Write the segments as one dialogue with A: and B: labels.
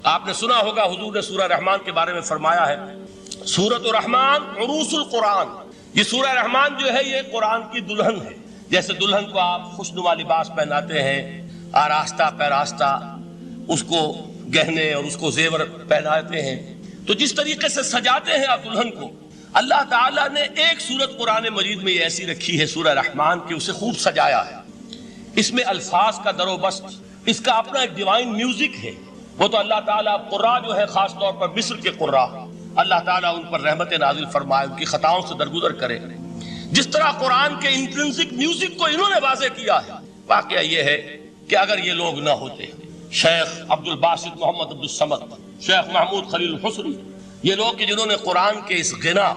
A: آپ نے سنا ہوگا حضور نے سورہ رحمان کے بارے میں فرمایا ہے، سورۃ الرحمان عروس القرآن. یہ سورہ رحمان جو ہے یہ قرآن کی دلہن ہے. جیسے دلہن کو آپ خوشنما لباس پہناتے ہیں، آراستہ پیراستہ اس کو گہنے اور اس کو زیور پہناتے ہیں، تو جس طریقے سے سجاتے ہیں آپ دلہن کو، اللہ تعالیٰ نے ایک سورت قرآن مجید میں یہ ایسی رکھی ہے سورہ رحمان کی، اسے خوب سجایا ہے. اس میں الفاظ کا در و بست، اس کا اپنا ایک ڈیوائن میوزک ہے. وہ تو اللہ تعالیٰ قراء جو ہے، خاص طور پر مصر کے قراء، اللہ تعالیٰ ان پر رحمت نازل فرمائے، ان کی خطاؤں سے درگزر کرے. جس طرح قرآن کے انٹرنسک میوزک کو انہوں نے واضح کیا ہے. واقعہ یہ ہے کہ اگر یہ لوگ نہ ہوتے، شیخ عبد الباسط محمد عبد الصمد، شیخ محمود خلیل الحسنی، یہ لوگ کہ جنہوں نے قرآن کے اس غنا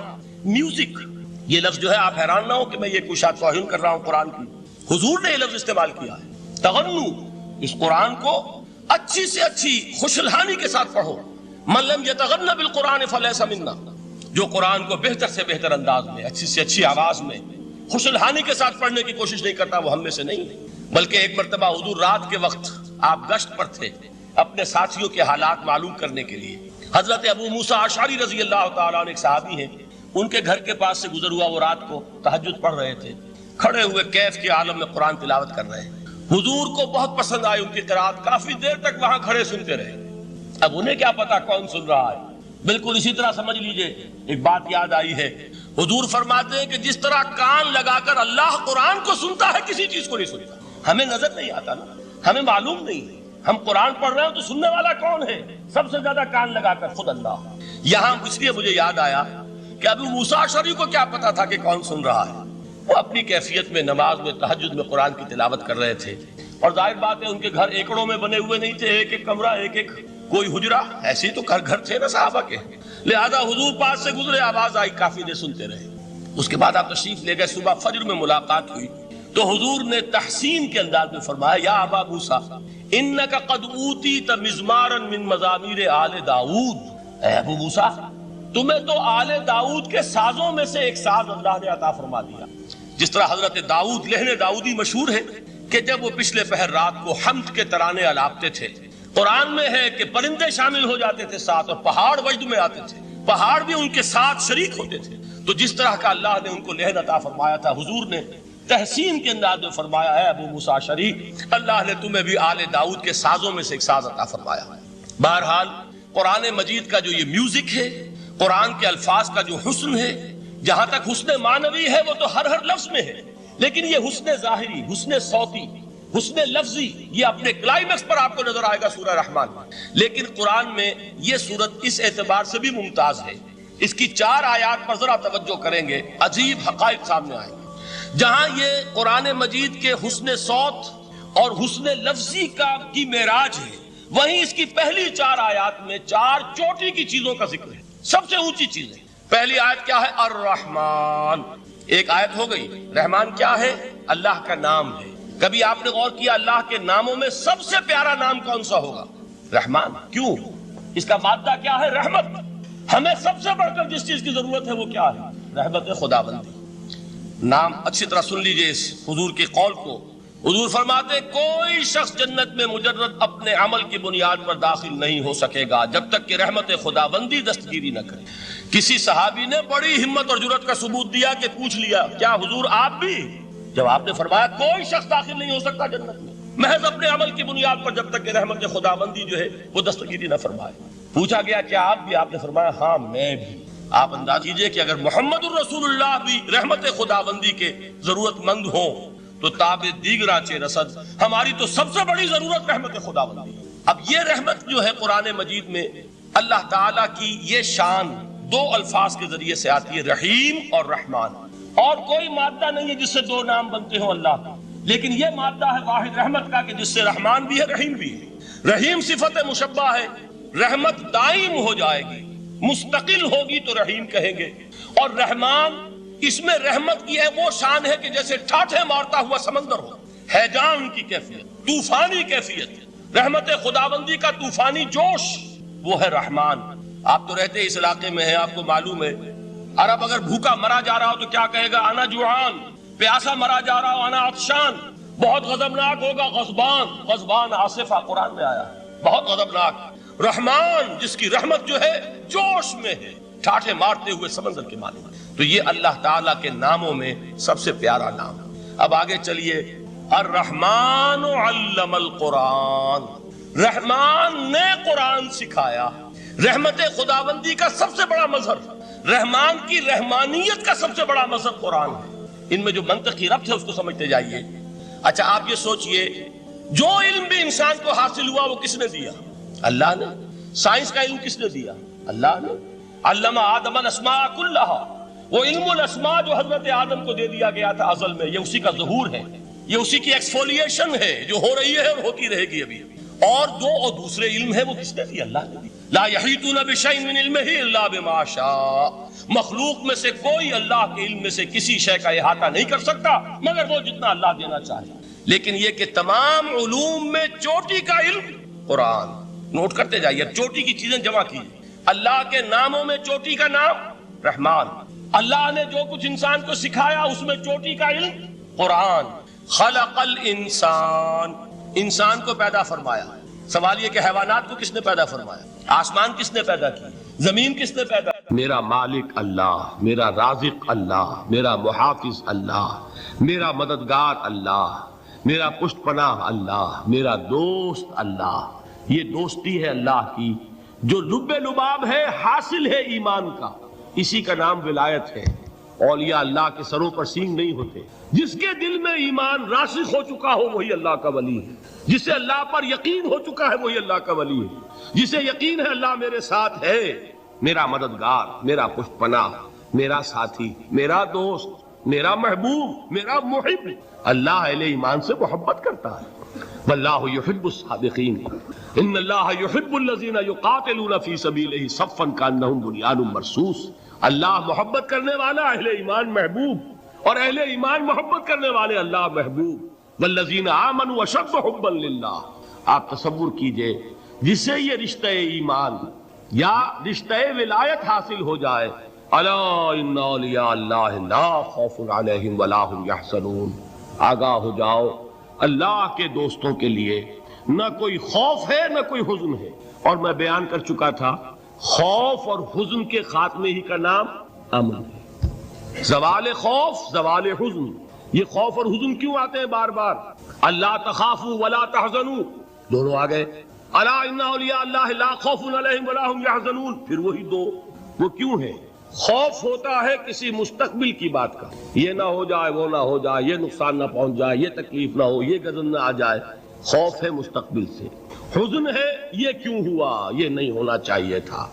A: میوزک، یہ لفظ جو ہے آپ حیران نہ ہو کہ میں یہ کوئی شاید توہین کر رہا ہوں قرآن کی، حضور نے یہ لفظ استعمال کیا ہے، تغنو، اس قرآن کو اچھی سے اچھی خوشلحانی کے ساتھ پڑھو. من لم یتغن بالقرآن فلیس منا، جو قرآن کو بہتر سے بہتر انداز میں، اچھی سے اچھی آواز میں، خوشلحانی کے ساتھ پڑھنے کی کوشش نہیں کرتا، وہ ہم میں سے نہیں. بلکہ ایک مرتبہ حضور رات کے وقت آپ گشت پر تھے اپنے ساتھیوں کے حالات معلوم کرنے کے لیے. حضرت ابو موسیٰ اشعری رضی اللہ تعالیٰ عنہ ایک صحابی ہیں، ان کے گھر کے پاس سے گزر ہوا، وہ رات کو تہجد پڑھ رہے تھے، کھڑے ہوئے کیف کے عالم میں قرآن تلاوت کر رہے ہیں. حضور کو بہت پسند آئی ان کی قرات، کافی دیر تک وہاں کھڑے سنتے رہے. اب انہیں کیا پتا کون سن رہا ہے. بالکل اسی طرح سمجھ لیجئے ایک بات یاد آئی ہے، حضور فرماتے ہیں کہ جس طرح کان لگا کر اللہ قرآن کو سنتا ہے، کسی چیز کو نہیں سنتا. ہمیں نظر نہیں آتا نا، ہمیں معلوم نہیں، ہم قرآن پڑھ رہے ہیں تو سننے والا کون ہے؟ سب سے زیادہ کان لگا کر خود اللہ. یہاں اس لیے مجھے یاد آیا کہ ابو موسیٰ اشعری کو کیا پتا تھا کہ کون سن رہا ہے. وہ اپنی کیفیت میں نماز میں تہجد میں قرآن کی تلاوت کر رہے تھے، اور ظاہر بات ہے ان کے گھر ایکڑوں میں بنے ہوئے نہیں تھے، ایک ایک کمرہ، ایک ایک کوئی حجرہ، ایسے تو گھر تھے نا صحابہ کے. لہذا حضور پاس سے گزرے، آواز آئی، کافی دیر سنتے رہے. اس کے بعد آپ تشریف لے گئے، صبح فجر میں ملاقات ہوئی تو حضور نے تحسین کے انداز میں فرمایا، یا ابا موسیٰ انک قد اوتیت مزمارا من مزامیر آل داؤد. اے ابو موسیٰ، تمہیں تو آل داؤد کے سازوں میں سے ایک ساز اللہ نے عطا فرما دیا. جس طرح حضرت داؤد، لہن داؤدی مشہور ہے کہ جب وہ پچھلے پہر رات کو حمد کے ترانے الاپتے تھے، قرآن میں ہے کہ پرندے شامل ہو جاتے تھے ساتھ، اور پہاڑ وجد میں آتے تھے، پہاڑ بھی ان کے ساتھ شریک ہوتے تھے. تو جس طرح کا اللہ نے ان کو لہن عطا فرمایا تھا، حضور نے تحسین کے انداز میں فرمایا ہے ابو موسیٰ اشعری، اللہ نے تمہیں بھی آل داؤد کے سازوں میں سے ایک ساز عطا فرمایا ہے. بہرحال قرآن مجید کا جو یہ میوزک ہے، قرآن کے الفاظ کا جو حسن ہے، جہاں تک حسن معنوی ہے وہ تو ہر لفظ میں ہے، لیکن یہ حسن ظاہری، حسن صوتی، حسن لفظی، یہ اپنے کلائمیکس پر آپ کو نظر آئے گا سورہ رحمان میں. لیکن قرآن میں یہ سورت اس اعتبار سے بھی ممتاز ہے، اس کی 4 آیات پر ذرا توجہ کریں گے، عجیب حقائق سامنے آئیں گے. جہاں یہ قرآن مجید کے حسن صوت اور حسن لفظی کی معراج ہے، وہیں اس کی پہلی 4 آیات میں 4 چوٹی کی چیزوں کا ذکر ہے، سب سے اونچی چیز ہے. پہلی آیت کیا ہے؟ الرحمن. ایک آیت ہو گئی. رحمان کیا ہے؟ اللہ کا نام ہے. کبھی آپ نے غور کیا اللہ کے ناموں میں سب سے پیارا نام کون سا ہوگا؟ رحمان. کیوں؟ اس کا مادہ کیا ہے؟ رحمت. ہمیں سب سے بڑھ کر جس چیز کی ضرورت ہے وہ کیا ہے؟ رحمت خداوندی. نام اچھی طرح سن لیجئے اس حضور کے قول کو. حضور فرماتے کوئی شخص جنت میں مجرد اپنے عمل کی بنیاد پر داخل نہیں ہو سکے گا جب تک کہ رحمت خداوندی دستگیری نہ کرے. کسی صحابی نے بڑی ہمت اور جرأت کا ثبوت دیا کہ پوچھ لیا، کیا حضور آپ بھی؟ جب آپ نے فرمایا کوئی شخص داخل نہیں ہو سکتا جنت میں محض اپنے عمل کی بنیاد پر جب تک کہ رحمت خداوندی جو ہے وہ دستگیری نہ فرمائے. پوچھا گیا کیا آپ بھی؟ آپ نے فرمایا ہاں میں بھی. آپ انداز کیجئے کہ اگر محمد الرسول اللہ بھی رحمت خداوندی کے ضرورت مند ہوں تو تاب دیگراں چے رسد، ہماری تو سب سے بڑی ضرورت رحمت خداوندی. اب یہ رحمت جو ہے قرآن مجید میں اللہ تعالیٰ کی یہ شان 2 الفاظ کے ذریعے سے آتی ہے، رحیم اور رحمان. اور کوئی مادہ نہیں ہے جس سے 2 نام بنتے ہوں اللہ کا، لیکن یہ مادہ ہے واحد رحمت کا کہ جس سے رحمان بھی ہے رحیم بھی ہے. رحیم صفت مشبہ ہے، رحمت دائم ہو جائے گی، مستقل ہوگی تو رحیم کہیں گے. اور رحمان، اس میں رحمت کی ہے وہ شان ہے کہ جیسے ٹھاٹھے مارتا ہوا سمندر ہو، ہیجان کی کیفیت، طوفانی کیفیت. رحمت خداوندی کا طوفانی جوش وہ ہے رحمان. آپ تو رہتے اس علاقے میں ہیں، آپ کو معلوم ہے عرب اگر بھوکا مرا جا رہا ہو تو کیا کہے گا؟ انا جوعان. پیاسا مرا جا رہا ہو انا عطشان. بہت غضبناک ہوگا غضبان. غضبان آصفہ قرآن میں آیا، بہت غضبناک. رحمان جس کی رحمت جو ہے جوش میں ہے، ٹھاٹھے مارتے ہوئے سمندر کے مالک۔ تو یہ اللہ تعالیٰ کے ناموں میں سب سے پیارا نام۔ اب آگے چلیے، الرحمن علم القرآن، رحمان نے قرآن سکھایا۔ رحمت خداوندی کا سب سے بڑا مظہر، رحمان کی رحمانیت کا سب سے بڑا مظہر قرآن ہے۔ ان میں جو منطقی ربط ہے اس کو سمجھتے جائیے۔ اچھا آپ یہ سوچئے، جو علم بھی انسان کو حاصل ہوا وہ کس نے دیا؟ اللہ نے۔ سائنس کا علم کس نے دیا؟ اللہ نے۔ علم آدم الاسماء کلہا، وہ علم الاسماء جو حضرت آدم کو دے دیا گیا تھا ازل میں، یہ اسی کا ظہور ہے، یہ اسی کی ایکسفولیشن ہے جو ہو رہی ہے اور ہوتی رہے گی ابھی۔ اور دوسرے علم ہے وہ کس نے دی؟ اللہ نے دی۔ لا یحیطون بشیء من علمہ الا بما شاء، مخلوق میں سے کوئی اللہ کے علم میں سے کسی شے کا احاطہ نہیں کر سکتا مگر وہ جتنا اللہ دینا چاہے۔ لیکن یہ کہ تمام علوم میں چوٹی کا علم قرآن، نوٹ کرتے جائیے، چوٹی کی چیزیں جمع کیجیے۔ اللہ کے ناموں میں چوٹی کا نام رحمان، اللہ نے جو کچھ انسان کو سکھایا اس میں چوٹی کا علم قرآن۔ خلق الانسان، انسان کو پیدا فرمایا۔ سوال یہ کہ حیوانات کو کس نے پیدا فرمایا؟ آسمان کس نے پیدا کی؟ زمین کس نے پیدا کی؟ میرا مالک اللہ، میرا رازق اللہ، میرا محافظ اللہ، میرا مددگار اللہ، میرا پشت پناہ اللہ، میرا دوست اللہ۔ یہ دوستی ہے اللہ کی جو لب لباب ہے، حاصل ہے ایمان کا، اسی کا نام ولایت ہے۔ اولیاء اللہ کے سروں پر سینگ نہیں ہوتے، جس کے دل میں ایمان راسخ ہو چکا ہو وہی اللہ کا ولی ہے، جسے اللہ پر یقین ہو چکا ہے وہی اللہ کا ولی ہے، جسے یقین ہے اللہ میرے ساتھ ہے، میرا مددگار، میرا پشت پناہ، میرا ساتھی، میرا دوست، میرا محبوب، میرا محب۔ اللہ اہل ایمان سے محبت کرتا ہے۔ واللہ یحب الصادقین، ان اللہ یحب الذین یقاتلون فی سبیلہ صفا کانہم بنیان مرصوص۔ اللہ محبت کرنے والا، اہل ایمان محبوب، اور اہل ایمان محبت کرنے والے اللہ محبوب۔ والذین آمنوا اشد حبا للہ۔ آپ تصور کیجئے جسے یہ رشتہ ایمان یا رشتہ ولایت حاصل ہو جائے، الا ان اولیاء اللہ لا خوف علیہم ولا هم یحزنون، آگاہ ہو جاؤ اللہ کے دوستوں کے لیے نہ کوئی خوف ہے نہ کوئی حزن ہے۔ اور میں بیان کر چکا تھا، خوف اور حزن کے خاتمے ہی کا نام امن ہے۔ زوال خوف، زوال حزن۔ یہ خوف اور حزن کیوں آتے ہیں بار بار؟ اللہ تخافوا ولا تحزنوا، دونوں آ گئے۔ الا ان اولیاء اللہ لا خوف علیہم ولا هم یحزنون، پھر وہی دو۔ وہ کیوں ہے؟ خوف ہوتا ہے کسی مستقبل کی بات کا، یہ نہ ہو جائے، وہ نہ ہو جائے، یہ نقصان نہ پہنچ جائے، یہ تکلیف نہ ہو، یہ غضب نہ آ جائے، خوف ہے مستقبل سے۔ حزن ہے یہ کیوں ہوا، یہ نہیں ہونا چاہیے تھا،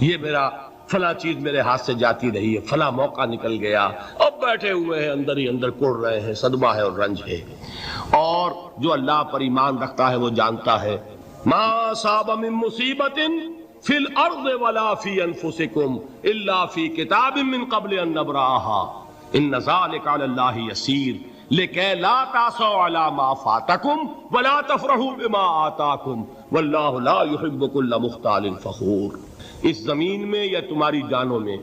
A: یہ میرا فلاں چیز میرے ہاتھ سے جاتی رہی ہے، فلاں موقع نکل گیا، اب بیٹھے ہوئے ہیں اندر ہی اندر کڑ رہے ہیں، صدمہ ہے اور رنج ہے۔ اور جو اللہ پر ایمان رکھتا ہے وہ جانتا ہے ما اصاب من مصیبت فی الارض ولا فی انفسکم الا فی کتاب من قبل ان نبرأها ان ذلک علی اللہ یسیر لکی لا تعصوا علی ما فاتکم ولا تفرحوا بما آتاکم واللہ لا يحب كل مختال فخور۔ اس زمین میں یا تمہاری جانوں میں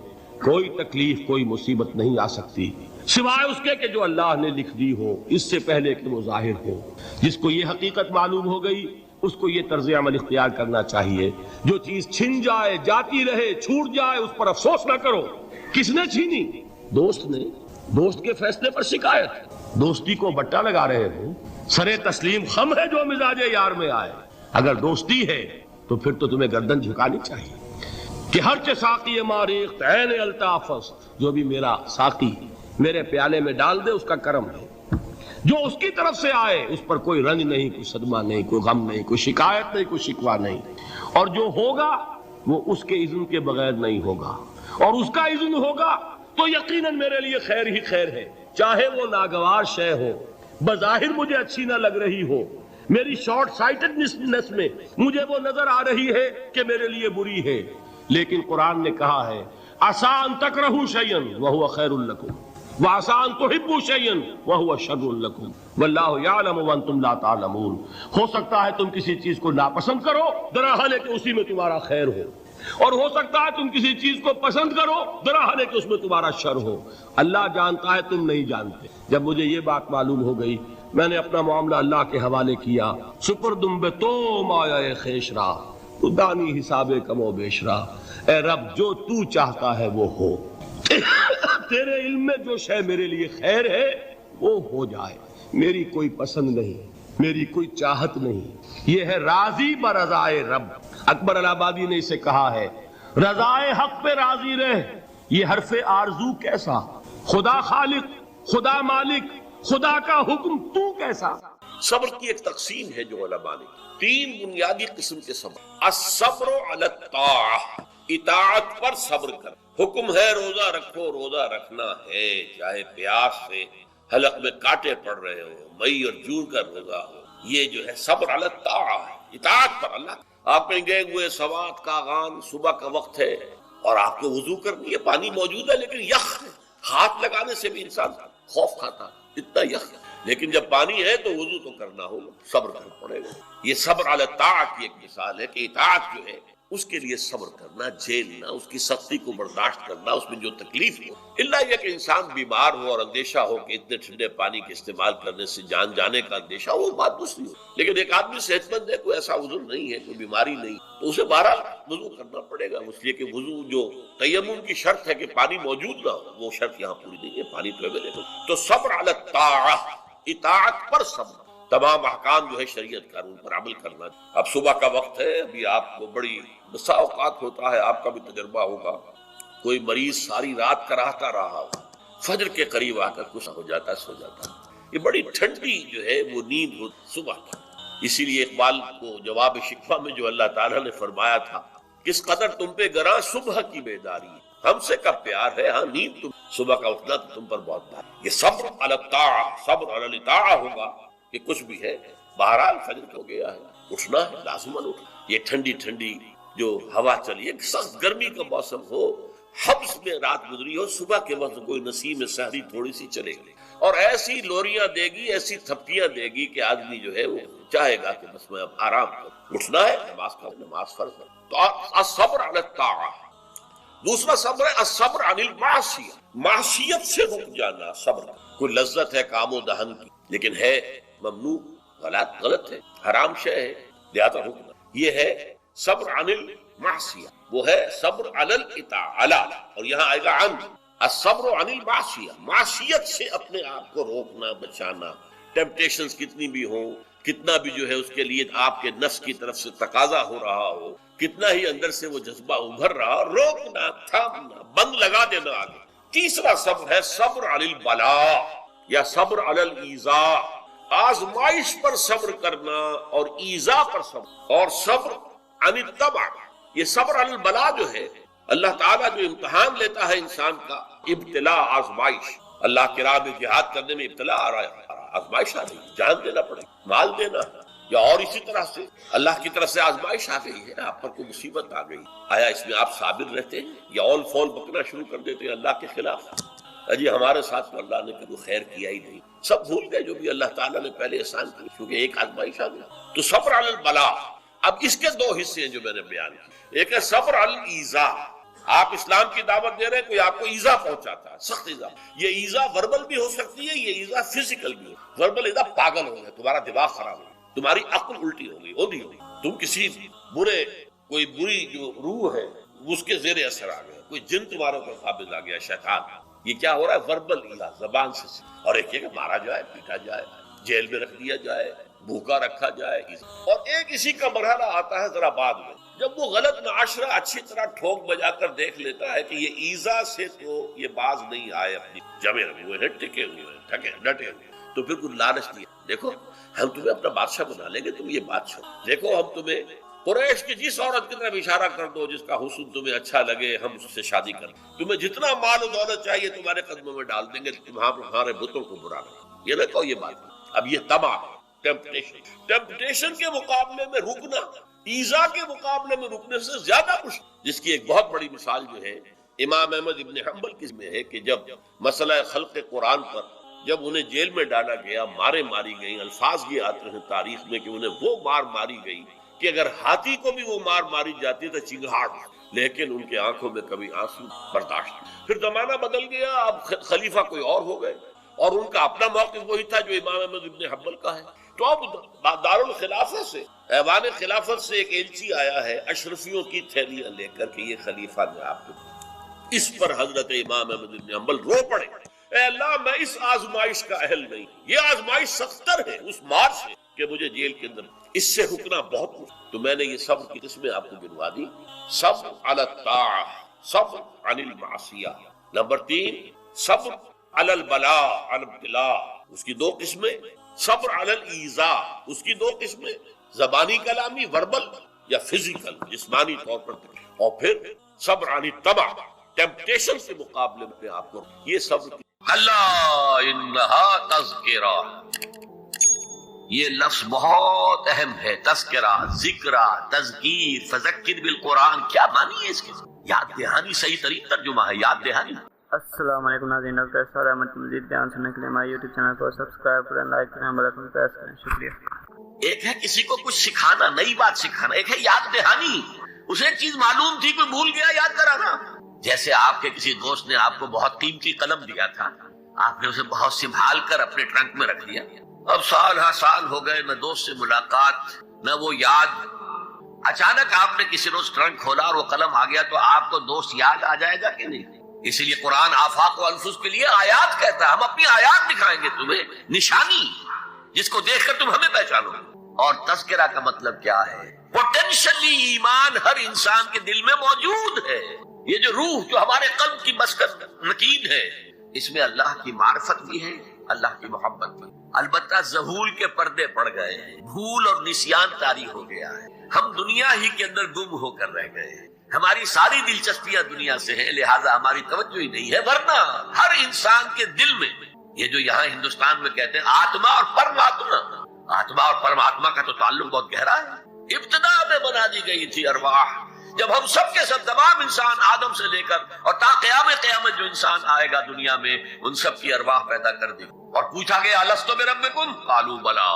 A: کوئی تکلیف، کوئی مصیبت نہیں آ سکتی سوائے اس کے کہ جو اللہ نے لکھ دی ہو، اس سے پہلے کہ وہ ظاہر ہو۔ جس کو یہ حقیقت معلوم ہو گئی اس کو یہ طرز عمل اختیار کرنا چاہیے، جو چیز چھن جائے، جاتی رہے، چھوٹ جائے، اس پر افسوس نہ کرو۔ کس نے چھینی؟ دوست نے۔ دوست کے فیصلے پر شکایت، دوستی کو بٹا لگا رہے ہو، سرے تسلیم خم ہے جو مزاج یار میں آئے۔ اگر دوستی ہے تو پھر تو تمہیں گردن جھکانی چاہیے کہ ہر چہ ساقی ماریخت عین الطاف، جو بھی میرا ساقی میرے پیالے میں ڈال دے اس کا کرم ہے، جو اس کی طرف سے آئے اس پر کوئی رنج نہیں، کوئی صدمہ نہیں، کوئی غم نہیں، کوئی شکایت نہیں، کوئی شکوہ نہیں، اور جو ہوگا وہ اس کے اذن کے بغیر نہیں ہوگا، اور اس کا اذن ہوگا تو یقیناً میرے لیے خیر ہی خیر ہے، چاہے وہ ناگوار شے ہو، بظاہر مجھے اچھی نہ لگ رہی ہو، میری شارٹ سائٹڈنس میں مجھے وہ نظر آ رہی ہے کہ میرے لیے بری ہے، لیکن قرآن نے کہا ہے عسیٰ ان تکرہوا شیئا وہو خیر لکم وعسیٰ ان تحبوا شیئا وہو شر لکم واللہ یعلم وانتم لا تعلمون۔ ہو سکتا ہے تم کسی چیز کو ناپسند کرو، دراحال ہے کہ اسی میں تمہارا خیر ہو، اور ہو سکتا ہے تم کسی چیز کو پسند کرو، دراحال ہے کہ اس میں تمہارا شر ہو۔ اللہ جانتا ہے، تم نہیں جانتے۔ جب مجھے یہ بات معلوم ہو گئی میں نے اپنا معاملہ اللہ کے حوالے کیا۔ سپردم بے تو مایہ خیش را تو دانی حساب کم و بیشرا، اے رب جو تو چاہتا ہے وہ ہو، تیرے علم میں جو شے میرے لیے خیر ہے وہ ہو جائے، میری کوئی پسند نہیں، میری کوئی چاہت نہیں، یہ ہے راضی برضائے رب۔ اکبر الہ آبادی نے اسے کہا ہے رضائے حق پہ راضی رہ، یہ حرف آرزو کیسا، خدا خالق، خدا مالک، خدا کا حکم تو کیسا۔
B: صبر کی ایک تقسیم ہے جو علماء نے، تین بنیادی قسم کے صبر۔ الصبر علی الطاعہ، اطاعت پر صبر کر، حکم ہے روزہ رکھو، روزہ رکھنا ہے، چاہے پیاس سے حلق میں کانٹے پڑ رہے ہو، مئی اور جون کا روزہ ہو، یہ جو ہے صبر علی الطاعہ ہے، اطاعت پر۔ اللہ آپ کہیں گے ہوئے سوات کا غان، صبح کا وقت ہے اور آپ کو وضو کرنی ہے، پانی موجود ہے لیکن یخ ہے، ہاتھ لگانے سے بھی انسان خوف کھاتا ہے، اتنا یخ ہے، لیکن جب پانی ہے تو وضو تو کرنا ہوگا، صبر کرنا پڑے گا۔ یہ صبر علی الطاعہ کی ایک مثال ہے کہ اطاعت جو ہے اس کے لیے صبر کرنا، جھیلنا، اس کی سختی کو برداشت کرنا، اس میں جو تکلیف ہو، اللہ یہ کہ انسان بیمار ہو اور اندیشہ ہو کہ اتنے ٹھنڈے پانی کے استعمال کرنے سے جان جانے کا اندیشہ ہو، وہ بات دوسری ہو، لیکن ایک آدمی صحت مند ہے، کوئی ایسا عذر نہیں ہے، کوئی بیماری نہیں، تو اسے بہرحال وضو کرنا پڑے گا، اس لیے کہ وضو جو تیمم کی شرط ہے کہ پانی موجود نہ ہو، وہ شرط یہاں پوری نہیں ہے، پانی تو اویلیبل۔ تو صبر علی الطاعہ، اطاعت پر صبر، تمام احکام جو ہے شریعت کا ان پر عمل کرنا۔ اب صبح کا وقت ہے، ابھی آپ کو بڑی بسا اوقات ہوتا ہے، آپ کا بھی تجربہ ہوگا، کوئی مریض ساری رات کراہتا رہا ہو، فجر کے قریب آ کر کچھ ہو جاتا ہے، سو جاتا ہے، یہ بڑی ٹھنڈی جو ہے وہ نیند ہو صبح کی۔ اسی لیے اقبال کو جواب شکوہ میں جو اللہ تعالیٰ نے فرمایا تھا، کس قدر تم پہ گراں صبح کی بیداری، ہم سے کب پیار ہے، ہاں نیند تم، صبح کا اٹھنا تو تم پر بہت بھاری۔ یہ صبر علی الطاعہ، صبر علی الطاعہ ہوگا کہ کچھ بھی ہے، بہرحال فجر ہو گیا ہے، اٹھنا ہے، لازماً اٹھنا۔ یہ ٹھنڈی ٹھنڈی جو ہوا چلی، ایک سخت گرمی کا موسم ہو، حبس میں رات گزری ہو، صبح کے وقت کوئی نسیم سحری تھوڑی سی چلے گی اور ایسی لوریاں دے گی، ایسی تھپکیاں دے گی کہ آدمی جو ہے وہ چاہے گا کہ بس میں اب آرام کروں، اٹھنا ہے، نماز کا نماز فرض ہے۔ تو الصبر علی الطاعہ۔ دوسرا صبر ہے الصبر عن المعصیہ، معصیت سے رک جانا صبر۔ کوئی لذت ہے کام و دہن کی لیکن ہے ممنوع، غلط ہے، حرام شے ہے، لہذا رکنا، یہ ہے صبر عن المعصیہ، وہ ہے صبر علی الاطاعہ، اور یہاں آئے گا عن الصبر عن المعصیہ، معصیت سے اپنے آپ کو روکنا، بچانا، ٹیمپٹیشنز کتنی بھی ہوں، کتنا بھی جو ہے اس کے لیے آپ کے نفس کی طرف سے تقاضا ہو رہا ہو، کتنا ہی اندر سے وہ جذبہ ابھر رہا ہو، روکنا، تھامنا، بند لگا دینا آگے۔ تیسرا صبر ہے صبر علی البلاء یا صبر علی الایذاء، آزمائش پر صبر کرنا اور ایذا پر صبر، اور صبر عن الطبع، یہ صبر علی البلاء جو ہے، اللہ تعالیٰ جو امتحان لیتا ہے انسان کا، ابتلاء، آزمائش، اللہ کی راہ میں جہاد کرنے میں ابتلاء آ رہا ہے، آزمائش آ رہی ہے، جان دینا پڑے، مال دینا ہے، یا اور اسی طرح سے اللہ کی طرف سے آزمائش آ گئی ہے، آپ پر کوئی مصیبت آ گئی، آیا اس میں آپ صابر رہتے ہیں یا اول فول بکنا شروع کر دیتے ہیں اللہ کے خلاف؟ جی ہمارے ساتھ تو اللہ نے کوئی خیر کیا ہی نہیں، سب بھول گئے جو بھی اللہ تعالیٰ نے پہلے احسان کیا، کیونکہ ایک آزمائش آ گئی۔ تو صبر علی البلاء، اب اس کے دو حصے ہیں جو میں نے بیان کیے، ایک ہے صبر علی الایذاء، آپ اسلام کی دعوت دے رہے ہیں، کوئی آپ کو ایذا پہنچاتا ہے، سخت ایذا، یہ ایذا وربل بھی ہو سکتی ہے، یہ ایذا فزیکل بھی ہو، وربل ایذا پاگل ہو گئے، تمہارا دماغ خراب ہو گیا، تمہاری عقل الٹی ہو گئی، اوندھی ہو گئی، تم کسی برے، کوئی بری جو روح ہے اس کے زیر اثر آ گئے، کوئی جن تمہارے اوپر قابض آ گیا، شیطان، یہ کیا ہو رہا ہے؟ وربل ایذا، زبان سے، اور ایک یہ کہ مارا جائے، پیٹا جائے، جیل میں رکھ دیا جائے، بھوکا رکھا جائے، اور ایک اسی کا مرحلہ آتا ہے ذرا بعد میں، جب وہ غلط معاشرہ اچھی طرح ٹھوک بجا کر دیکھ لیتا ہے کہ یہ ایذا سے تو یہ باز نہیں آئے، اپنی جمے ہوئے ہیں، ٹکے ہوئے ہیں، ڈٹے ہوئے ہیں، تو پھر کچھ لالچ دیا، دیکھو ہم تمہیں اپنا بادشاہ بنا لیں گے، تم یہ بات چھوڑو، دیکھو ہم تمہیں قریش کی جس عورت کی طرف اشارہ کر دو جس کا حسن تمہیں اچھا لگے، ہم اس سے شادی کریں، تمہیں جتنا مال و دولت چاہیے تمہارے قدموں میں ڈال دیں گے، تمہارے بتوں کو برا لگے، یہ نہ کہو یہ بات۔ اب یہ تباہ ٹیمپٹیشن کے مقابلے میں رکنا، ایذا کے مقابلے میں رکنے سے زیادہ مشکل، جس کی ایک بہت بڑی مثال جو ہے امام احمد ابن حنبل کی میں ہے کہ جب مسئلہ خلق قرآن پر جب انہیں جیل میں ڈالا گیا، مارے ماری گئی، الفاظ یہ آتے ہیں تاریخ میں کہ انہیں وہ مار ماری گئی کہ اگر ہاتھی کو بھی وہ مار ماری جاتی تو چنگھاڑ، لیکن ان کے آنکھوں میں کبھی آنسو برداشت۔ پھر زمانہ بدل گیا، اب خلیفہ کوئی اور ہو گئے اور ان کا اپنا موقف وہی تھا جو امام احمد ابن حنبل کا ہے، تو اب دارالخلافہ سے ایوان خلافت سے ایک ایلچی آیا ہے اشرفیوں کی تھیلیاں لے کر کے یہ خلیفہ نے آپ کو. اس پر حضرت امام احمد بن حنبل رو پڑے، اے اللہ میں اس آزمائش کا اہل نہیں، یہ آزمائش سختر ہے اس مار سے کہ مجھے جیل کے اندر اس سے رکنا بہت مشکل. تو میں نے یہ صبر کی قسمیں آپ کو گنوا دی. صبر علی الطاعہ، صبر عن المعصیہ. نمبر 3 صبر علی البلاء علی الابتلاء، اس کی 2 قسمیں. صبر علی الایذاء، اس کی 2 قسمیں، زبانی کلامی وربل یا فزیکل جسمانی طور پر. اور پھر صبر عن الطمع، ٹیمپٹیشن کے مقابلے میں آپ کو یہ صبر. اللہ انہا تذکرہ، یہ لفظ بہت اہم ہے. تذکرہ، ذکرہ، تذکیر، فذکر بالقرآن، کیا معنی ہے اس کے؟ یاد دہانی. صحیح طریق ترجمہ ہے یاد دہانی.
C: السلام علیکم ناظرین، ڈاکٹر اسرار احمد کی مزید بیان سننے کے لیے ہمارے یوٹیوب چینل کو سبسکرائب کریں، لائک کریں، بیل آئیکن پریس کریں. شکریہ.
B: ایک ہے کسی کو کچھ سکھانا، نئی بات سکھانا. ایک ہے یاد دہانی، اسے ایک چیز معلوم تھی کوئی بھول گیا، یاد کرانا. جیسے آپ کے کسی دوست نے آپ کو بہت قیمتی قلم دیا تھا، آپ نے اسے بہت سنبھال کر اپنے ٹرنک میں رکھ دیا. اب سال ہا سال ہو گئے، نہ دوست سے ملاقات نہ وہ یاد. اچانک آپ نے کسی روز ٹرنک کھولا اور وہ قلم آ گیا، تو آپ کو دوست یاد آ جائے گا کہ نہیں؟ اسی لیے قرآن آفاق و انفس کے لیے آیات کہتا ہے. ہم اپنی آیات دکھائیں گے تمہیں، نشانی جس کو دیکھ کر تم ہمیں پہچانو. اور تذکرہ کا مطلب کیا ہے؟ پوٹینشلی ایمان ہر انسان کے دل میں موجود ہے. یہ جو روح جو ہمارے قلب کی مسکن نکین ہے، اس میں اللہ کی معرفت بھی ہے، اللہ کی محبت بھی. البتہ ظہول کے پردے پڑ گئے ہیں، بھول اور نسیان طاری ہو گیا ہے. ہم دنیا ہی کے اندر گم ہو کر رہ گئے ہیں. ہماری ساری دلچسپیاں دنیا سے ہیں، لہٰذا ہماری توجہ ہی نہیں ہے. ورنہ ہر انسان کے دل میں یہ جو یہاں ہندوستان میں کہتے ہیں آتما اور پرماتما، آتما اور پرماتما کا تو تعلق بہت گہرا ہے. ابتدا میں بنا دی گئی تھی ارواح. جب ہم سب کے سب تمام انسان آدم سے لے کر اور تا قیامت جو انسان آئے گا دنیا میں، ان سب کی ارواح پیدا کر دی اور پوچھا گیا الستو بربکم قالوا بلا.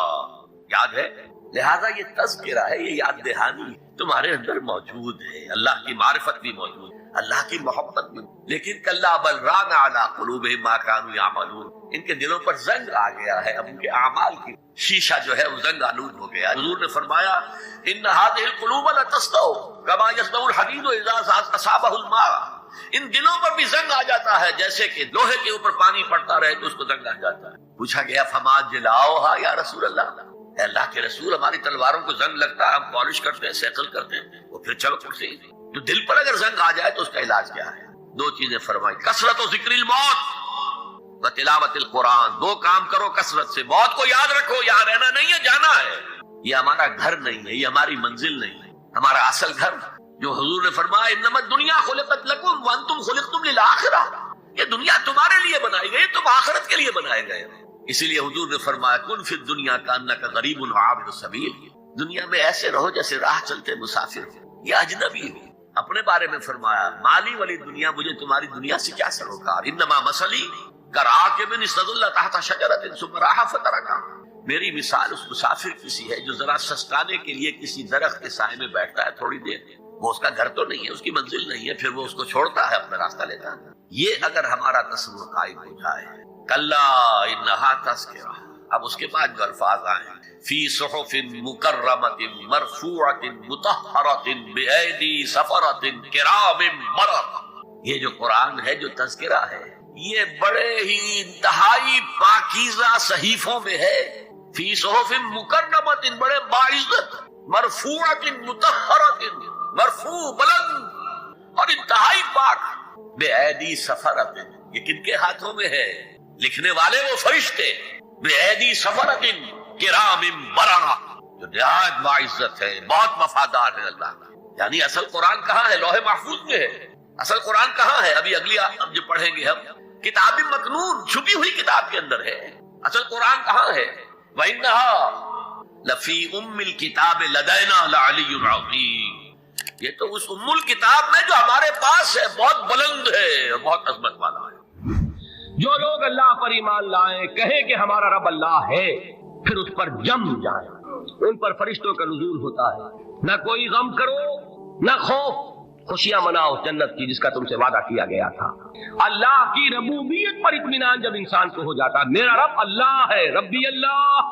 B: یاد ہے؟ لہذا یہ تذکرہ ہے، یہ یاد دہانی تمہارے اندر موجود ہے. اللہ کی معرفت بھی موجود ہے، اللہ کی محبت بھی. لیکن کلا بل ران علی قلوبہم ما کانوا یعملون، ان کے دلوں پر زنگ آ گیا ہے. اب ان کے اعمال کی شیشہ جو ہے وہ زنگ آلود ہو گیا. حضور نے فرمایا ان هذه القلوب لتسطو كما يسطو الحديد اذا اصابه الماء. ان دلوں پر بھی زنگ آ جاتا ہے جیسے کہ لوہے کے اوپر پانی پڑتا رہے تو اس کو زنگ آ جاتا ہے. پوچھا گیا فما جلاؤها یا رسول اللہ، اے اللہ کے رسول ہماری تلواروں کو زنگ لگتا ہے، ہم پالش کرتے ہیں، سیکل کرتے ہیں، وہ پھر چلو کرتے ہیں. تو دل پر اگر زنگ آ جائے تو اس کا علاج کیا ہے؟ 2 چیزیں فرمائی، کثرت و ذکر الموت و تلاوت القرآن. 2 کام کرو کثرت سے. موت کو یاد رکھو، یہاں رہنا نہیں ہے، جانا ہے. یہ ہمارا گھر نہیں ہے، یہ ہماری منزل نہیں ہے. ہمارا اصل گھر جو حضور نے فرمایا انما الدنیا خلقت لکم وانتم خلقتم للآخرہ، یہ دنیا تمہارے لیے بنائی گئی، تم آخرت کے لیے بنائے گئے. اسی لیے حضور نے فرمایا کن فی الدنیا کانک غریب عابر السبیل، دنیا میں ایسے رہو جیسے راہ چلتے مسافر ہو یا اجنبی ہو. اپنے بارے میں فرمایا مالی والی دنیا، مجھے تمہاری دنیا سے کیا سروکار. انما مثلی کراکب استظل تحت شجرۃ ثم راح فترکھا، میری مثال اس مسافر کسی ہے جو ذرا سستانے کے لیے کسی درخت کے سائے میں بیٹھتا ہے تھوڑی دیر. وہ اس کا گھر تو نہیں ہے، اس کی منزل نہیں ہے، پھر وہ اس کو چھوڑتا ہے، اپنا راستہ لیتا ہے. یہ اگر ہمارا تصور قائم ہو جائے، کلا انہا تذکرہ. اب اس کے بعد جو الفاظ آئے فی صحف مکرمۃ مرفوعۃ مطہرۃ بایدی سفرۃ کرام بررہ. یہ جو قرآن ہے، جو تذکرہ ہے، یہ بڑے ہی انتہائی پاکیزہ صحیفوں میں ہے. فی صحف مکرمۃ، بڑے باعزت، مرفوعۃ مطہرۃ، مرفوع بلند اور انتہائی پاک. بایدی سفرۃ، یہ کن کے ہاتھوں میں ہے؟ لکھنے والے وہ فرشتے. بایدی سفرۃ کرام بررہ، جو نہایت باعزت ہے، بہت وفادار ہے اللہ کا. یعنی اصل قرآن کہاں ہے؟ لوح محفوظ میں ہے. اصل قرآن کہاں ہے؟ ابھی اگلی اب جو پڑھیں گے ہم، کتاب مکنون، چھپی ہوئی کتاب کے اندر ہے. اصل قرآن کہاں ہے؟ وَإِنَّهَا لَفِي أُمِّ الْكِتَابِ لَدَيْنَا لَعَلِيٌّ عَظِيمٌ. یہ تو اس ام الکتاب میں جو ہمارے پاس ہے، بہت بلند ہے اور بہت عظمت والا ہے.
A: جو لوگ اللہ پر ایمان لائیں، کہیں کہ ہمارا رب اللہ ہے، پھر اس پر جم جائیں. ان پر فرشتوں کا نزول ہوتا ہے. نہ کوئی غم کرو نہ خوف، خوشیاں مناؤ جنت کی جس کا تم سے وعدہ کیا گیا تھا. اللہ کی ربوبیت پر اطمینان جب انسان کو ہو جاتا، میرا رب اللہ ہے، ربی اللہ،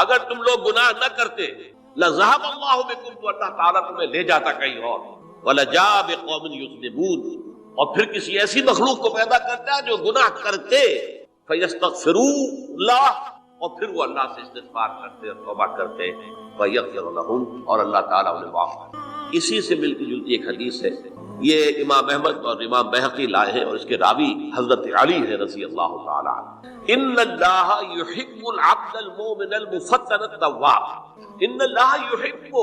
B: اگر تم لوگ گناہ نہ کرتے لذهب اللہ بکم، تو اللہ تعالیٰ تمہیں لے جاتا کہیں اور، وَلَجَاءَ بِقَوْمٍ يُذْنِبُونَ، اور پھر کسی ایسی مخلوق کو پیدا کرتا ہے جو گناہ کرتے فَيَسْتَغْفِرُوا اللَّهَ، اور پھر وہ اللہ سے استغفار کرتے اور توبہ کرتے وَيَغْفِرُ لَهُمْ، اور اللہ تعالیٰ انہیں معاف کرتا۔ اسی سے ملتی جلتی ایک حدیث ہے، یہ امام احمد اور امام بہقی لائے ہیں، اور اس کے راوی حضرت علی ہے رضی اللہ تعالیٰ عنہ۔ ان اللہ یحب العبد المؤمن المفتن التواب، ان اللہ یحب،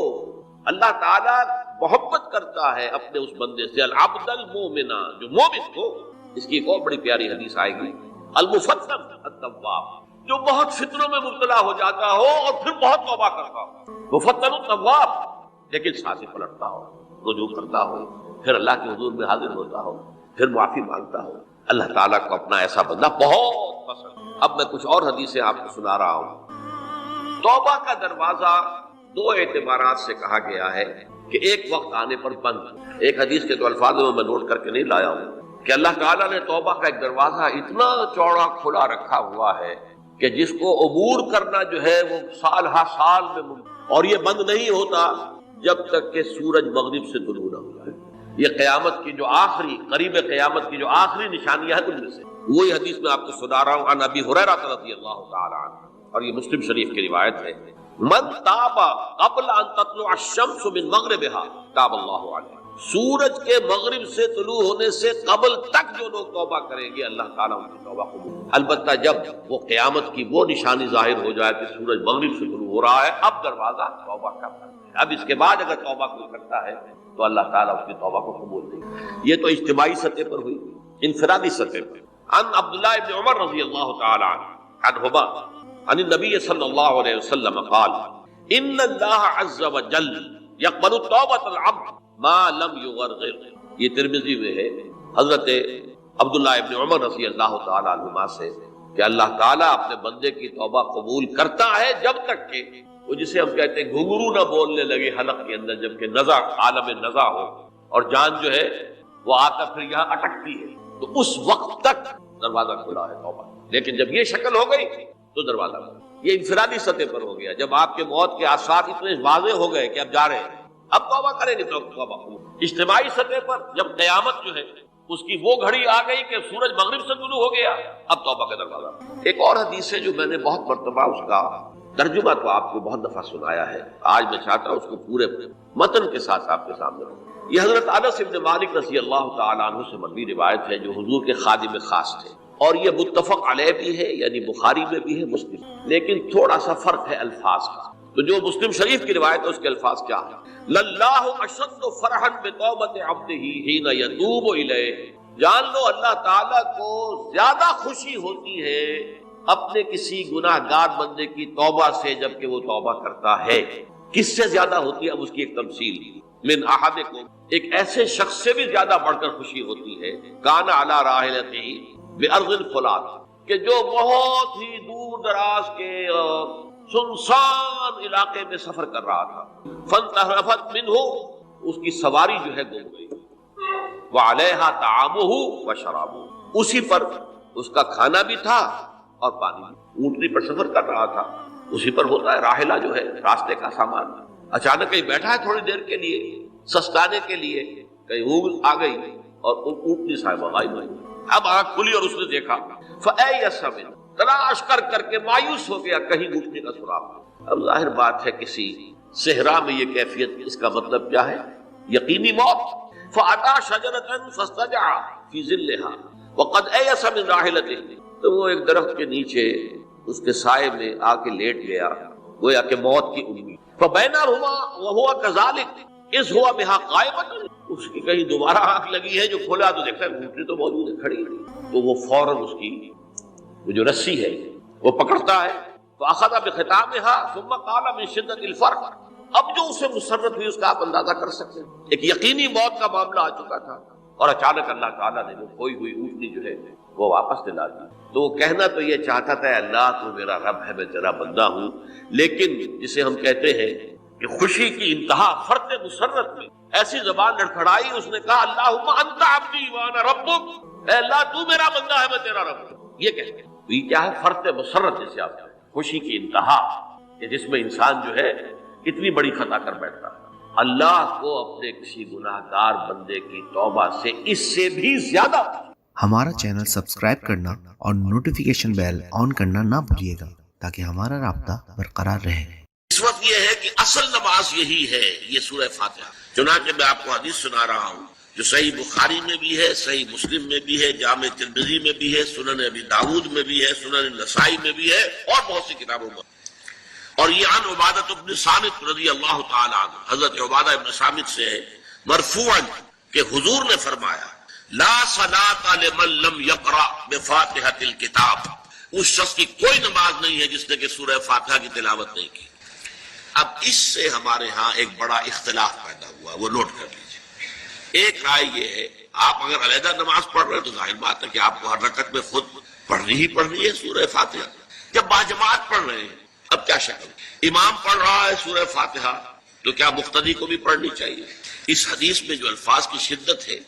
B: اللہ تعالیٰ محبت کرتا ہے اپنے اس بندے سے، العبد المؤمن، جو مومن ہو۔ اس کی ایک اور بڑی پیاری حدیث آئے گی، المفتن التواب، جو بہت فتنوں میں مبتلا ہو جاتا ہو اور پھر بہت توبہ کرتا ہو، مفتن التواب، لیکن ساتھ ہی پلٹتا ہو، رجوع کرتا ہو، پھر اللہ کے حضور میں حاضر ہوتا ہو، پھر معافی مانگتا ہو۔ اللہ تعالیٰ کو اپنا ایسا بندہ بہت پسند۔ اب میں کچھ اور حدیثیں آپ کو سنا رہا ہوں۔ توبہ کا دروازہ دو اعتبارات سے کہا گیا ہے کہ ایک وقت آنے پر بند۔ ایک حدیث کے تو الفاظ میں نوٹ کر کے نہیں لایا ہوں کہ اللہ تعالیٰ نے توبہ کا ایک دروازہ اتنا چوڑا کھلا رکھا ہوا ہے کہ جس کو عبور کرنا جو ہے وہ سال ہا سال میں اور یہ بند نہیں ہوتا جب تک کہ سورج مغرب سے طلوع نہ ہو جائے۔ یہ قیامت کی جو آخری، قریب قیامت کی جو آخری نشانیاں ہیں ان میں سے وہی حدیث میں آپ کو سنا رہا ہوں، عن ابی ہریرہ رضی اللہ تعالی عنہ، اور یہ مسلم شریف کی روایت ہے، من تاب قبل ان تطلع الشمس من مغربها تاب اللہ علیہ، سورج کے مغرب سے طلوع ہونے سے قبل تک جو لوگ توبہ کریں گے اللہ تعالیٰ ان کی توبہ قبول۔ البتہ جب وہ قیامت کی وہ نشانی ظاہر ہو جائے کہ سورج مغرب سے طلوع ہو رہا ہے، اب دروازہ توبہ کا بند ہے۔ اب اس کے بعد اگر توبہ کوئی کرتا ہے تو اللہ تعالیٰ اس کی توبہ کو قبول نہیں۔ یہ تو اجتماعی سطح پر ہوئی، انفرادی سطح پر۔ عن عبداللہ ابن عمر رضی اللہ تعالی عنہما عن النبی صلی اللہ علیہ وسلم قال ان اللہ عز وجل یقبل توبۃ العبد ما لم یغرغر۔ یہ ترمذی میں ہے حضرت عبداللہ ابن عمر رضی اللہ تعالی عنہما سے کہ اللہ تعالیٰ اپنے بندے کی توبہ قبول کرتا ہے جب تک کہ وہ جسے ہم کہتے ہیں گھنگرو نہ بولنے لگے حلق کے اندر، جبکہ نزع، عالم نزع ہو اور جان جو ہے وہ آتا پھر یہاں اٹکتی ہے، تو اس وقت تک دروازہ کھلا ہے توبہ۔ لیکن جب یہ شکل ہو گئی تو دروازہ کھلا۔ یہ انفرادی سطح پر ہو گیا، جب آپ کے موت کے آثار اتنے واضح ہو گئے کہ اب جا رہے ہیں، اب توبہ کریں گے تو توبہ قبول۔ اجتماعی سطح پر جب قیامت جو ہے اس کی وہ گھڑی آ گئی کہ سورج مغرب سے طلوع ہو گیا، اب توبہ کا دروازہ۔ ایک اور حدیث ہے جو میں نے بہت مرتبہ اس کا ترجمہ تو آپ کو بہت دفعہ سنایا ہے، آج میں چاہتا ہوں اس کو پورے متن کے ساتھ آپ کے سامنے رکھوں۔ یہ حضرت انس بن مالک رضی اللہ تعالیٰ عنہ سے مروی روایت ہے جو حضور کے خادم خاص تھے، اور یہ متفق علیہ بھی ہے، یعنی بخاری میں بھی ہے، مسلم، لیکن تھوڑا سا فرق ہے الفاظ کا۔ تو جو مسلم شریف کی روایت ہے اس کے الفاظ کیا ہے؟ للہ اشد فرحا بتوبۃ عبدہ حین یتوب الیہ، جان لو اللہ تعالیٰ کو زیادہ خوشی ہوتی ہے اپنے کسی گناہ گار بندے کی توبہ سے جبکہ وہ توبہ کرتا ہے۔ کس سے زیادہ ہوتی ہے؟ اب اس کی ایک تمثیل، من احدکم، ایک ایسے شخص سے بھی زیادہ بڑھ کر خوشی ہوتی ہے، کان علی راحلتہ بارض الفلات، کہ جو بہت ہی دور دراز کے سنسان علاقے میں سفر کر رہا تھا، فانتحرفت منہ، اس کی سواری جو ہے گم گئی، وعلیہا طعامہ وشرابہ، اسی پر اس کا کھانا بھی تھا اور پانی بھی، اونٹنی پر سفر کر رہا تھا، اسی پر ہوتا ہے راحلہ جو ہے راستے کا سامان۔ اچانک کہیں بیٹھا ہے تھوڑی دیر کے لیے سستانے کے لیے، کہیں اونگ آ گئی اور اونٹنی صاحبہ غائب ہوئی۔ اب آنکھ کھلی اور اس نے دیکھا، فَأَيَّسَ مِنْ، تلاش کر کر کے مایوس ہو گیا، کہیں اونٹنی کا سراغ۔ اب ظاہر بات ہے کسی صحرا میں یہ کیفیت، اس کا مطلب کیا ہے؟ یقینی موت۔ فَأَتَىٰ شَجَرَةً فَاسْتَجَعَ فِي ظِلِّهَا وَقَدْ أَيَسَ مِنْ رَاحِلَتِهِ، تو وہ ایک درخت کے نیچے اس کے سائے میں آ کے لیٹ گیا، گویا کہ موت کی امید۔ فَبَيْنَهُمَا وَهُوَ كَذَلِكَ إِذْ هُوَ بِهَا قَائِمٌ، اس کی کہیں دوبارہ آنکھ لگی ہے، جو کھولا تو دیکھتا ہے اونٹنی تو موجود ہے، کھڑی ہے، تو وہ فوراً اس کی وہ جو رسی ہے وہ پکڑتا ہے، فَأَخَذَ بِخِتَامِهَا ثُمَّ قَالَ مِنْ شِدَّةِ الْفَرْقِ، اب جو اسے مسرت ہوئی اس کا آپ اندازہ کر سکتے ہیں، ایک یقینی موت کا معاملہ آ چکا تھا، اور اچانک اللہ تعالیٰ نے وہ کھوئی ہوئی اونٹنی جو ہے وہ واپس دلا دی۔ تو وہ کہنا تو یہ چاہتا تھا، اللہ تو میرا رب ہے، میں تیرا بندہ ہوں، لیکن جسے ہم کہتے ہیں کہ خوشی کی انتہا فرط مسرت میں ایسی زبان لڑکھڑائی، اس نے کہا اللہم انت عبدی وانا ربک، اے اللہ تو میرا بندہ ہے، میں تیرا رب ہوں۔ یہ کہتے ہیں یہ کیا ہے؟ فرط مسرت، جسے آپ کہتے ہیں خوشی کی انتہا۔ کہ جس میں انسان جو ہے اتنی بڑی خطا کر بیٹھتا ہے۔ اللہ کو اپنے کسی گناہگار بندے کی توبہ سے اس سے بھی زیادہ
D: ہمارا چینل سبسکرائب کرنا اور نوٹیفیکیشن بیل آن کرنا نہ بھولیے گا تاکہ ہمارا رابطہ برقرار رہے۔
B: اس وقت یہ ہے کہ اصل نماز یہی ہے، یہ سورہ فاتحہ۔ چنانچہ میں آپ کو حدیث سنا رہا ہوں جو صحیح بخاری میں بھی ہے، صحیح مسلم میں بھی ہے، جامع ترمذی میں بھی ہے، سنن ابی داؤد میں بھی ہے، سنن نسائی میں بھی ہے اور بہت سی کتابوں میں۔ اور یہ عن عبادہ بن صامت رضی اللہ تعالی عنہ، حضرت عبادہ بن صامت سے ہے مرفوعا کہ حضور نے فرمایا لا صلاۃ لمن لم یقرأ بفاتحۃ الکتاب، اس شخص کی کوئی نماز نہیں ہے جس نے کہ سورہ فاتحہ کی تلاوت نہیں کی۔ اب اس سے ہمارے ہاں ایک بڑا اختلاف پیدا ہوا، وہ نوٹ کر لیجیے۔ ایک رائے یہ ہے آپ اگر علیحدہ نماز پڑھ رہے ہیں تو ظاہر بات ہے کہ آپ کو ہر رکعت میں خود پڑھنی ہی پڑھنی ہے سورہ فاتحہ۔ جب باجماعت پڑھ رہے ہیں اب کیا شکل، امام پڑھ رہا ہے سورہ فاتحہ تو کیا مقتدی کو بھی پڑھنی چاہیے؟ اس حدیث میں جو الفاظ کی شدت ہے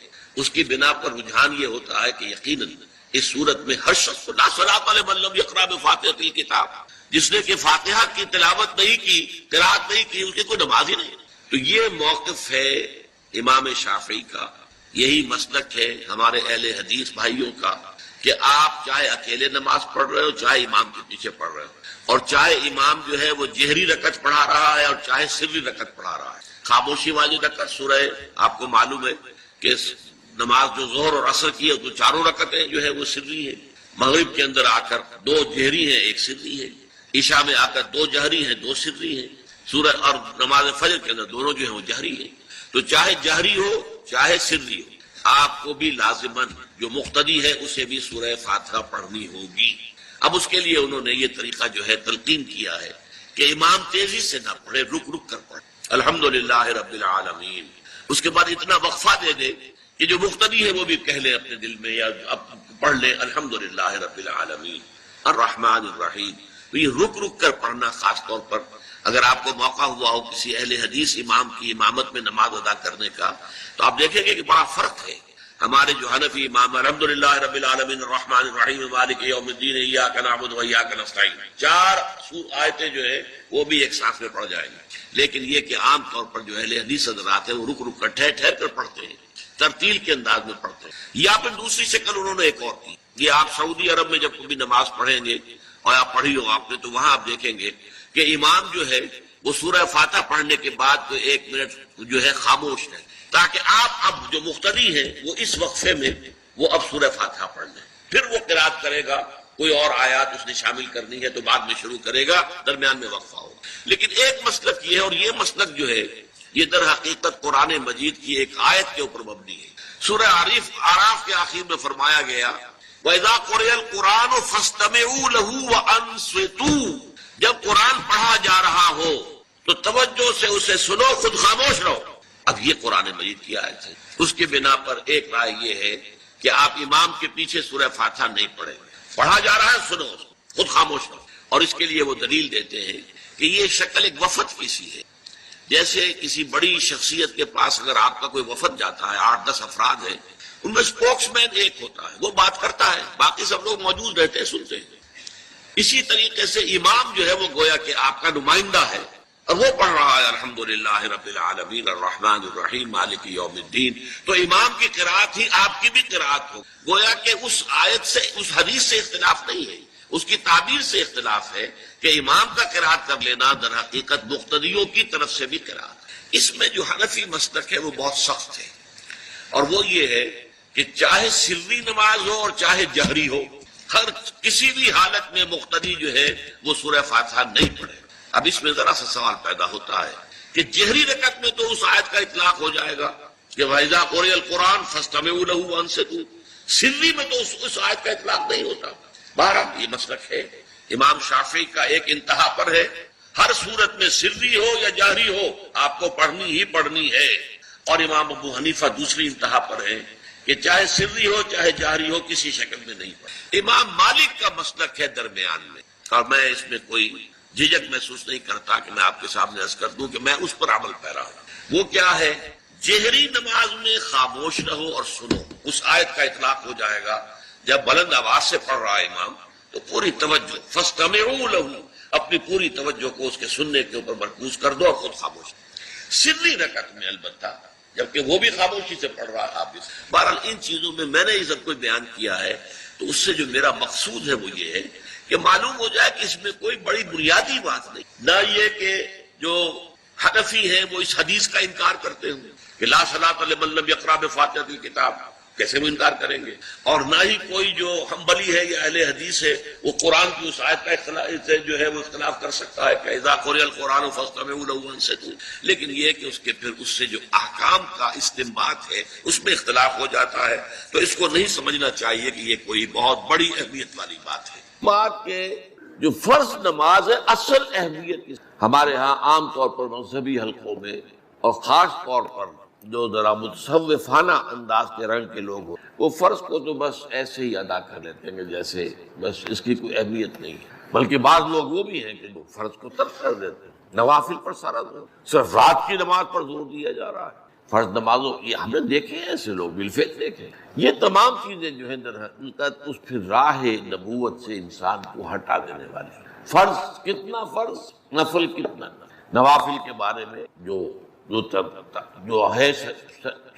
B: اس کی بنا پر رجحان یہ ہوتا ہے کہ یقیناً اس صورت میں ہر شخص کو لا صلاۃ لمن لم یقرأ بفاتحۃ الکتاب، جس نے کہ فاتحہ کی تلاوت نہیں کی، قرات نہیں کی، اس کی کوئی نماز ہی نہیں۔ تو یہ موقف ہے امام شافعی کا، یہی مسلک ہے ہمارے اہل حدیث بھائیوں کا کہ آپ چاہے اکیلے نماز پڑھ رہے ہو، چاہے امام کے پیچھے پڑھ رہے ہو، اور چاہے امام جو ہے وہ جہری رکعت پڑھا رہا ہے اور چاہے سری رکعت پڑھا رہا ہے۔ خاموشی والی رکعت سورہ آپ کو معلوم ہے کہ نماز جو ظہر اور عصر کی ہے تو چاروں رکعتیں جو ہے وہ سری ہے، مغرب کے اندر آ کر 2 جہری ہیں 1 سری ہے، عشاء میں آ کر 2 جہری ہیں 2 سری ہیں، سورہ اور نماز فجر کے اندر دونوں جو ہیں وہ جہری ہیں۔ تو چاہے جہری ہو چاہے سری ہو آپ کو بھی لازماً جو مقتدی ہے اسے بھی سورہ فاتحہ پڑھنی ہوگی۔ اب اس کے لیے انہوں نے یہ طریقہ جو ہے تلقین کیا ہے کہ امام تیزی سے نہ پڑھے، رک رک کر پڑھے الحمدللہ رب العالمین، اس کے بعد اتنا وقفہ دے دے کہ جو مقتدی ہے وہ بھی کہہ لے اپنے دل میں یا پڑھ لے الحمدللہ رب العالمین الرحمن الرحیم۔ تو یہ رک رک کر پڑھنا، خاص طور پر اگر آپ کو موقع ہوا ہو کسی اہل حدیث امام کی امامت میں نماز ادا کرنے کا تو آپ دیکھیں گے کہ بڑا فرق ہے۔ ہمارے جو حنفی امام الحمدللہ رب العالمین الرحمن الرحیم مالک یوم الدین ایاک نعبد و ایاک نستعین 4 آیتیں جو ہے وہ بھی ایک ساتھ میں پڑھ جائیں گے، لیکن یہ کہ عام طور پر جو اہل حدیث حضرات ہیں وہ رک رک کر ٹھہر ٹھہر کر پڑھتے ہیں، ترتیل کے انداز میں پڑھتے ہیں۔ یا پھر دوسری شکل انہوں نے ایک اور کی، یہ آپ سعودی عرب میں جب کبھی نماز پڑھیں گے اور آپ پڑھی ہو آپ نے تو وہاں آپ دیکھیں گے کہ امام جو ہے وہ سورہ فاتحہ پڑھنے کے بعد تو 1 منٹ جو ہے خاموش ہے تاکہ آپ اب جو مقتدی ہیں وہ اس وقفے میں وہ اب سورہ فاتحہ پڑھ لیں، پھر وہ قرات کرے گا، کوئی اور آیات اس نے شامل کرنی ہے تو بعد میں شروع کرے گا، درمیان میں وقفہ ہوگا۔ لیکن ایک مسلک یہ ہے، اور یہ مسلک جو ہے یہ در حقیقت قرآن مجید کی ایک آیت کے اوپر مبنی ہے۔ سورہ اعراف کے آخر میں فرمایا گیا وَإِذَا قُرِئَ الْقُرْآنُ فَاسْتَمِعُوا لَهُ وَأَنصِتُوا، جب قرآن پڑھا جا رہا ہو تو توجہ سے اسے سنو، خود خاموش رہو۔ اب یہ قرآن مجید کی آیت ہے، اس کے بنا پر ایک رائے یہ ہے کہ آپ امام کے پیچھے سورہ فاتحہ نہیں پڑھیں، پڑھا جا رہا ہے سنو، خود خاموش رہو۔ اور اس کے لیے وہ دلیل دیتے ہیں کہ یہ شکل ایک وفد کی سی ہے، جیسے کسی بڑی شخصیت کے پاس اگر آپ کا کوئی وفد جاتا ہے، 8-10 افراد ہیں، ان میں اسپوکس مین ایک ہوتا ہے، وہ بات کرتا ہے، باقی سب لوگ موجود رہتے ہیں، سنتے ہیں۔ اسی طریقے سے امام جو ہے وہ گویا کہ آپ کا نمائندہ ہے اور وہ پڑھ رہا ہے الحمدللہ رب العالمین الرحمن الرحیم مالک یوم الدین، تو امام کی قرات ہی آپ کی بھی قرات ہو، گویا کہ اس آیت سے اس حدیث سے اختلاف نہیں ہے، اس کی تعبیر سے اختلاف ہے کہ امام کا قرات کر لینا در حقیقت مقتدیوں کی طرف سے بھی قرات۔ اس میں جو حنفی مسلک ہے وہ بہت سخت ہے، اور وہ یہ ہے کہ چاہے سری نماز ہو اور چاہے جہری ہو، ہر کسی بھی حالت میں مقتدی جو ہے وہ سورہ فاتحہ نہیں پڑھے۔ اب اس میں ذرا سا سوال پیدا ہوتا ہے کہ جہری رکعت میں تو اس آیت کا اطلاق ہو جائے گا کہ وَإِذَا قُرِئَ الْقُرْآنُ فَاسْتَمِعُوا لَهُ وَأَنصِتُوا، سری میں تو اس آیت کا اطلاق نہیں ہوتا۔ بہرحال یہ مسلک ہے امام شافعی کا، ایک انتہا پر ہے، ہر صورت میں سری ہو یا جہری ہو آپ کو پڑھنی ہی پڑھنی ہے، اور امام ابو حنیفہ دوسری انتہا پر ہے کہ چاہے سری ہو چاہے جہری ہو کسی شکل میں نہیں پڑھے۔ امام مالک کا مسلک ہے درمیان میں، اور میں اس میں کوئی جھجک محسوس نہیں کرتا کہ میں آپ کے سامنے عرض کر دوں کہ میں اس پر عمل پیرا ہوں۔ وہ کیا ہے، جہری نماز میں خاموش رہو اور سنو، اس آیت کا اطلاق ہو جائے گا جب بلند آواز سے پڑھ رہا ہے امام تو پوری توجہ، فاستمعوا له، اپنی پوری توجہ کو اس کے سننے کے اوپر مرکوز کر دو اور خود خاموش. سری رکعت میں البتہ جبکہ وہ بھی خاموشی سے پڑھ رہا تھا. بہرحال ان چیزوں میں میں نے یہ سب کچھ بیان کیا ہے تو اس سے جو میرا مقصود ہے وہ یہ ہے کہ معلوم ہو جائے کہ اس میں کوئی بڑی بنیادی بات نہیں. نہ یہ کہ جو حنفی ہیں وہ اس حدیث کا انکار کرتے ہوں کہ لا صلاۃ لمن لم یقرأ بفاتحۃ الکتاب، کیسے وہ انکار کریں گے؟ اور نہ ہی کوئی جو حنبلی ہے یا اہل حدیث ہے وہ قرآن کی اس آیت کا اختلاف سے جو ہے وہ اختلاف کر سکتا ہے کہ اذا قرئ القرآن فاستمعوا له وانصتوا. لیکن یہ کہ اس کے پھر اس سے جو احکام کا استنباط ہے اس میں اختلاف ہو جاتا ہے، تو اس کو نہیں سمجھنا چاہیے کہ یہ کوئی بہت بڑی اہمیت والی بات ہے. بات کہ جو فرض نماز ہے اصل اہمیت ہمارے ہاں عام طور پر مذہبی حلقوں میں اور خاص طور پر جو ذرا متصوفانہ انداز کے رنگ کے لوگ ہو وہ فرض کو تو بس ایسے ہی ادا کر لیتے ہیں جیسے بس اس کی کوئی اہمیت نہیں ہے. بلکہ بعض لوگ وہ بھی ہیں کہ جو فرض کو ترک کر دیتے ہیں. نوافل پر سارا صرف رات کی نماز پر زور دیا جا رہا ہے. فرض نمازوں یہ ہم نے دیکھے ہیں ایسے لوگ بالفعل دیکھے. یہ تمام چیزیں جو ہیں در حقیقت اس پھر راہ نبوت سے انسان کو ہٹا دینے والی ہیں. فرض کتنا فرض، نفل کتنا. نوافل کے بارے میں جو ہے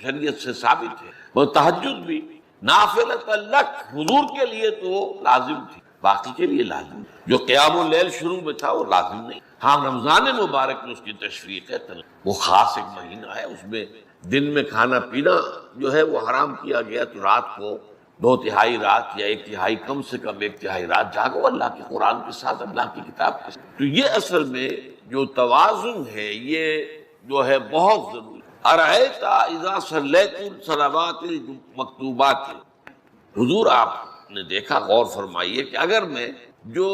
B: شریعت سے ثابت ہے وہ تہجد بھی نافلۃ لک حضور کے لیے تو لازم تھی، باقی کے لیے لازم. جو قیام اللیل شروع میں تھا وہ لازم نہیں. ہاں رمضان مبارک میں اس کی تشریق ہے، وہ خاص ایک مہینہ ہے، اس میں دن میں کھانا پینا جو ہے وہ حرام کیا گیا. تو رات کو 2/3 رات یا 1/3 کم سے کم 1/3 رات جاگو اللہ کے قرآن کے ساتھ، اللہ کی کتاب کے ساتھ. تو یہ اصل میں جو توازن ہے یہ جو ہے بہت ضروری. ارأیت اذا صلیت الصلوات المکتوبات، حضور آپ نے دیکھا، غور فرمائیے کہ اگر میں جو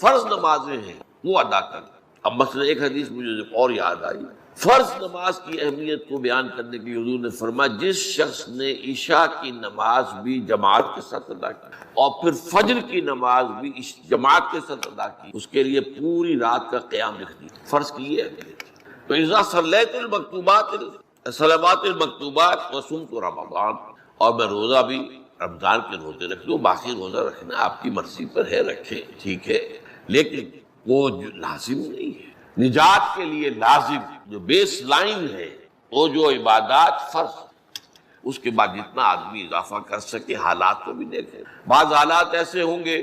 B: فرض نمازیں ہیں وہ ادا کروں. اب مثلا ایک حدیث مجھے اور یاد آئی، فرض نماز کی اہمیت کو بیان کرنے کے لیے حضور نے فرمایا جس شخص نے عشاء کی نماز بھی جماعت کے ساتھ ادا کی اور پھر فجر کی نماز بھی جماعت کے ساتھ ادا کی، اس کے لیے پوری رات کا قیام لکھ دیا. فرض کی یہ اہمیت. تو اذا صلیت المکتوبات صلوات المکتوبات وصمت رمضان، اور میں روزہ بھی رمضان کے روزے رکھ لوں. باقی روزہ رکھنا آپ کی مرضی پر ہے، رکھیں ٹھیک ہے، لیکن وہ لازم نہیں ہے. نجات کے لیے لازم جو بیس لائن ہے وہ جو عبادات فرض، اس کے بعد جتنا آدمی اضافہ کر سکے. حالات کو بھی دیکھیں، بعض حالات ایسے ہوں گے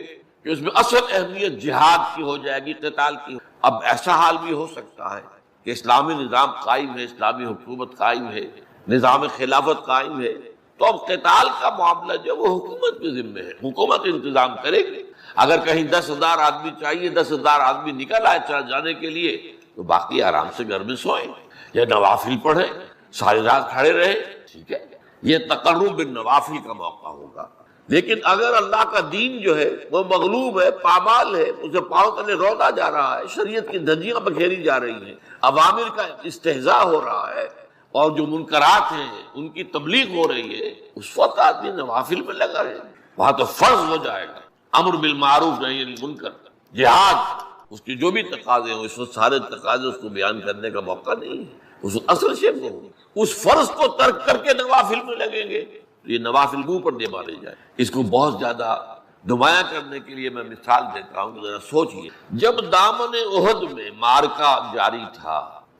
B: کہ اس میں اصل اہمیت جہاد کی ہو جائے گی، قتال کی. اب ایسا حال بھی ہو سکتا ہے کہ اسلامی نظام قائم ہے، اسلامی حکومت قائم ہے، نظام خلافت قائم ہے، تو اب قتال کا معاملہ جو وہ حکومت کے ذمہ ہے، حکومت انتظام کرے گی. اگر کہیں 10,000 آدمی چاہیے، 10,000 آدمی نکل آئے چل جانے کے لیے، تو باقی آرام سے گھر میں سوئیں یا نوافل پڑھیں، ساری رات کھڑے رہے، ٹھیک ہے. یہ تقرب بالنوافل کا موقع ہوگا. لیکن اگر اللہ کا دین جو ہے وہ مغلوب ہے، پامال ہے، اسے پاؤں تلے رودا جا رہا ہے، شریعت کی دھجیاں بکھیری جا رہی ہیں، عوامر کا استہزاء ہو رہا ہے اور جو منکرات ہیں ان کی تبلیغ ہو رہی ہے، اس وقت آدمی نوافل میں لگا رہے، وہاں تو فرض ہو جائے گا. امر بالمعروف نہی عن المنکر، جہاد، اس کی جو بھی تقاضے ہوں، اس وقت سارے تقاضے اس کو بیان کرنے کا موقع نہیں ہے. اس اصل شے کو، اس فرض کو ترک کر کے نوافل میں لگیں گے، یہ نوافل منہ پر دے مارے جائے. اس کو بہت زیادہ نمایاں کرنے کے لیے میں مثال دیتا ہوں. ذرا سوچئے، جب دامن احد میں معرکہ جاری تھا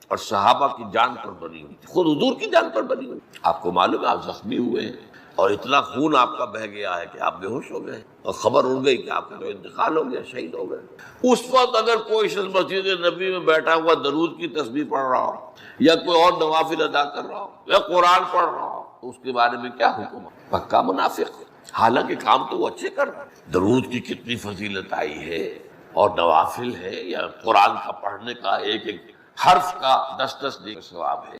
B: اور صحابہ کی جان پر بنی ہوئی تھی، خود حضور کی جان پر بنی ہوئی، آپ کو معلوم ہے آپ زخمی ہوئے ہیں اور اتنا خون آپ کا بہہ گیا ہے کہ آپ بے ہوش ہو گئے اور خبر اڑ گئی کہ آپ کا تو انتقال ہو گیا، شہید ہو گئے. اس وقت اگر کوئی شخص مسجد نبی میں بیٹھا ہوا درود کی تسبیح پڑھ رہا ہو یا کوئی اور نوافل ادا کر رہا ہو یا قرآن پڑھ رہا ہو، اس کے بارے میں کیا حکم ہے؟ پکا منافق ہے. حالانکہ کام تو وہ اچھے کر رہا ہے. درود کی کتنی فضیلت آئی ہے اور نوافل ہے، یا قرآن کا پڑھنے کا ایک ایک حرف کا 10 نیک ثواب ہے.